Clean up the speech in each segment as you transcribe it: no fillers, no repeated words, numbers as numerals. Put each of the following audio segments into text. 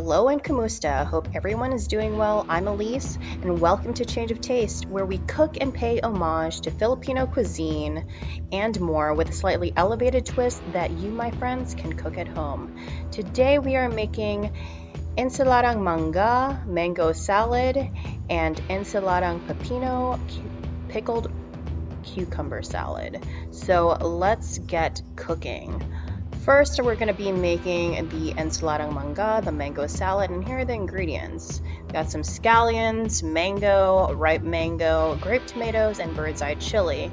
Hello and Kamusta. Hope everyone is doing well. I'm Elise, and welcome to Change of Taste, where we cook and pay homage to Filipino cuisine and more with a slightly elevated twist that you, my friends, can cook at home. Today we are making Ensaladang Mangga, mango salad, and Ensaladang Pipino, pickled cucumber salad. So let's get cooking. First, we're going to be making the Ensaladang Mangga, the mango salad, and here are the ingredients. We've got some scallions, mango, ripe mango, grape tomatoes, and bird's eye chili.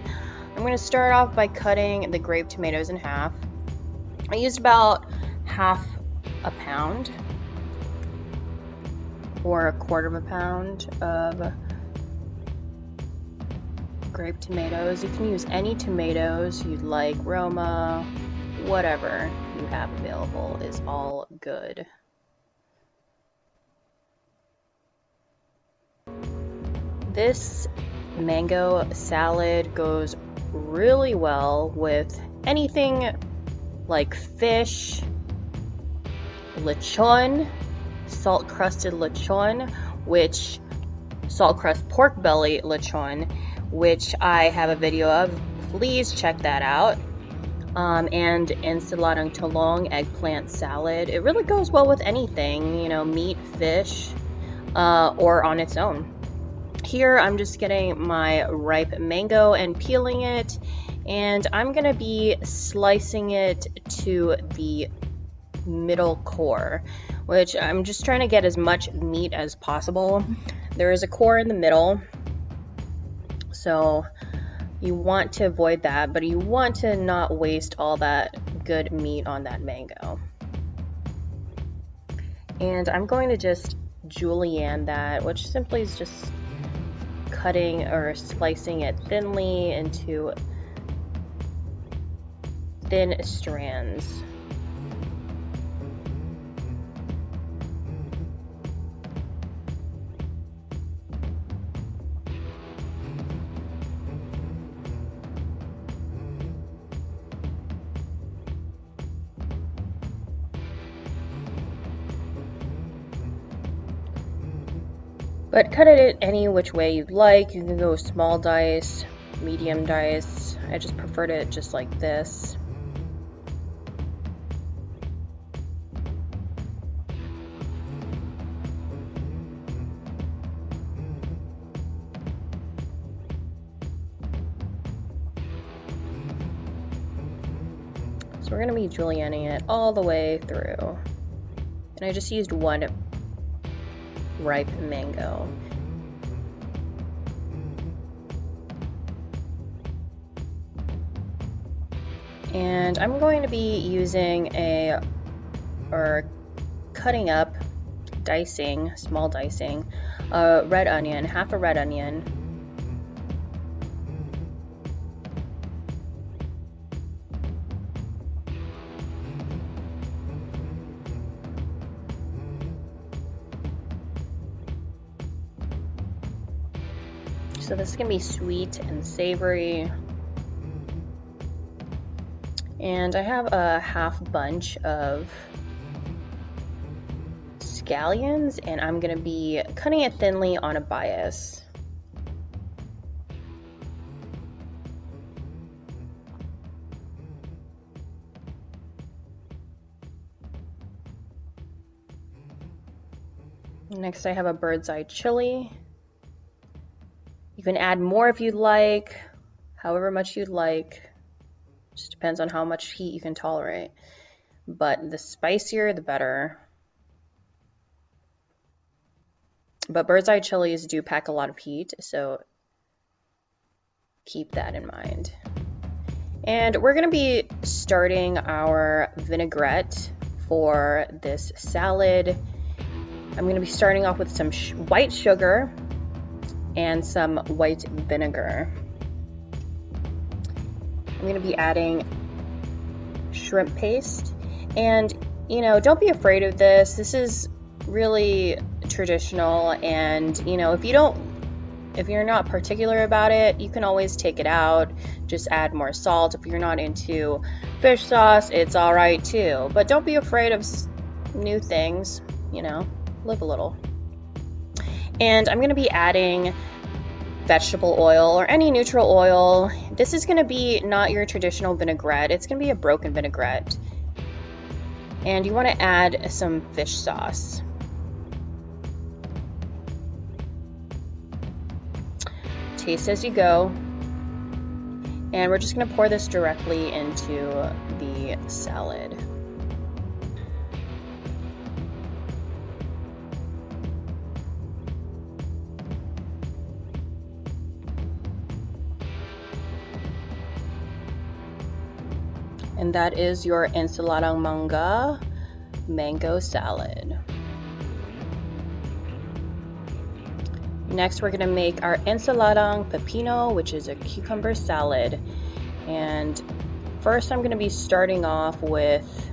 I'm going to start off by cutting the grape tomatoes in half. I used about half a pound or a quarter of a pound of grape tomatoes. You can use any tomatoes you'd like, Roma, whatever you have available is all good. This mango salad goes really well with anything like fish, lechon, salt-crusted lechon, salt-crusted pork belly lechon, which I have a video of. Please check that out. And ensaladang talong eggplant salad. It really goes well with anything, meat, fish, or on its own. Here I'm just getting my ripe mango and peeling it, and I'm gonna be slicing it to the middle core, which I'm just trying to get as much meat as possible. There is a core in the middle, so you want to avoid that, but you want to not waste all that good meat on that mango. And I'm going to just julienne that, which simply is just cutting or slicing it thinly into thin strands. But cut it any which way you'd like. You can go small dice, medium dice. I just preferred it just like this. So we're going to be julienning it all the way through. And I just used one ripe mango. And I'm going to be using cutting up, small dicing, a red onion, half a red onion. So this is going to be sweet and savory. And I have a half bunch of scallions, and I'm going to be cutting it thinly on a bias. Next I have a bird's eye chili. You can add more if you'd like, however much you'd like. Just depends on how much heat you can tolerate. But the spicier, the better. But bird's eye chilies do pack a lot of heat, so keep that in mind. And we're going to be starting our vinaigrette for this salad. I'm going to be starting off with some white sugar and some white vinegar. I'm going to be adding shrimp paste, and don't be afraid of this. This is really traditional, and if you're not particular about it, you can always take it out, just add more salt. If you're not into fish sauce, it's all right too, but don't be afraid of new things. you know, live a little. And I'm going to be adding vegetable oil or any neutral oil. This is going to be not your traditional vinaigrette. It's going to be a broken vinaigrette. And you want to add some fish sauce. Taste as you go. And we're just going to pour this directly into the salad. And that is your Ensaladang Mangga mango salad. Next, we're going to make our Ensaladang Pipino, which is a cucumber salad. And first, I'm going to be starting off with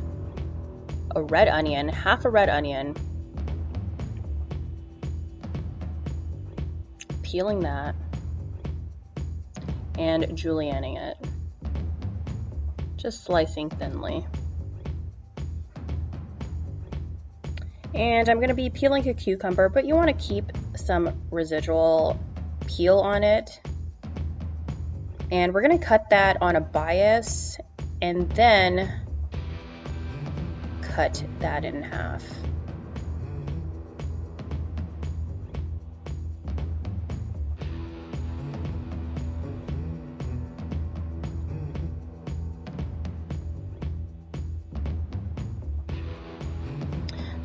a red onion, half a red onion. Peeling that and julienning it. Just slicing thinly. And I'm going to be peeling a cucumber, but you want to keep some residual peel on it. And we're going to cut that on a bias and then cut that in half.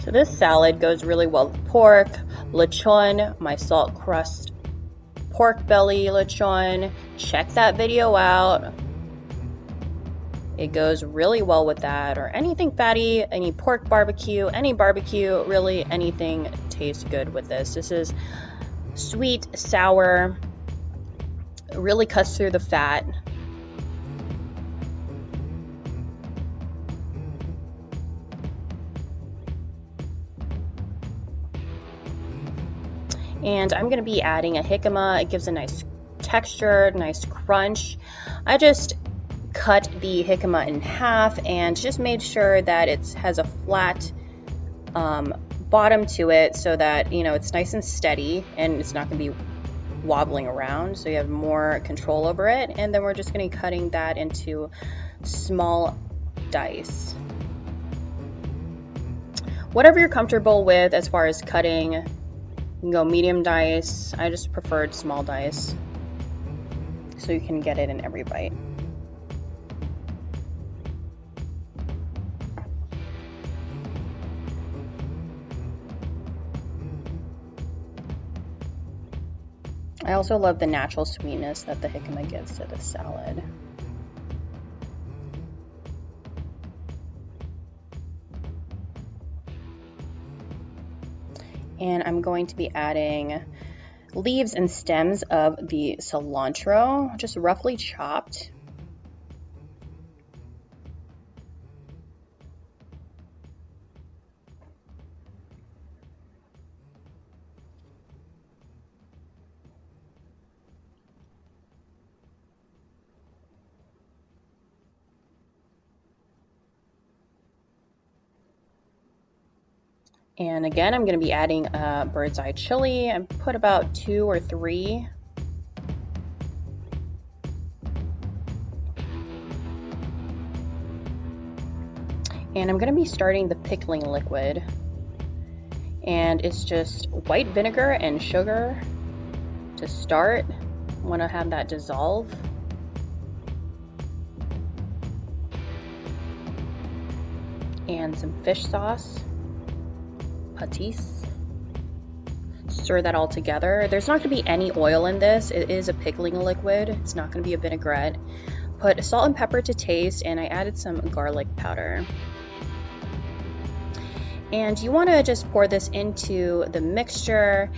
So this salad goes really well with pork, lechon, my salt crust pork belly lechon. Check that video out. It goes really well with that, or anything fatty, any pork barbecue, any barbecue, really anything tastes good with this. This is sweet, sour, really cuts through the fat. And I'm going to be adding a jicama. It gives a nice texture, nice crunch. I just cut the jicama in half and just made sure that it has a flat bottom to it so that, you know, it's nice and steady and it's not going to be wobbling around, so you have more control over it. And then we're just going to be cutting that into small dice. Whatever you're comfortable with as far as cutting. You can go medium dice. I just preferred small dice so you can get it in every bite. I also love the natural sweetness that the jicama gives to the salad. And I'm going to be adding leaves and stems of the cilantro, just roughly chopped. And again, I'm going to be adding bird's eye chili. I put about 2 or 3. And I'm going to be starting the pickling liquid. And it's just white vinegar and sugar to start. I want to have that dissolve. And some fish sauce. Patis. Stir that all together. There's not going to be any oil in this. It is a pickling liquid. It's not going to be a vinaigrette. Put salt and pepper to taste, and I added some garlic powder. And you want to just pour this into the mixture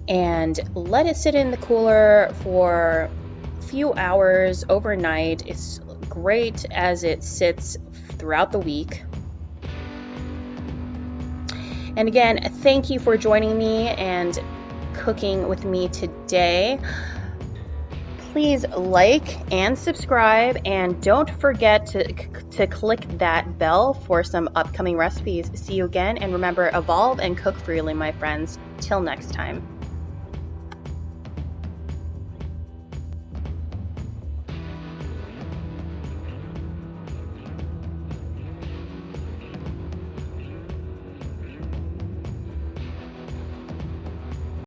and let it sit in the cooler for a few hours overnight. It's great as it sits throughout the week. And again, thank you for joining me and cooking with me today. Please like and subscribe, and don't forget to click that bell for some upcoming recipes. See you again, and remember, evolve and cook freely, my friends. Till next time.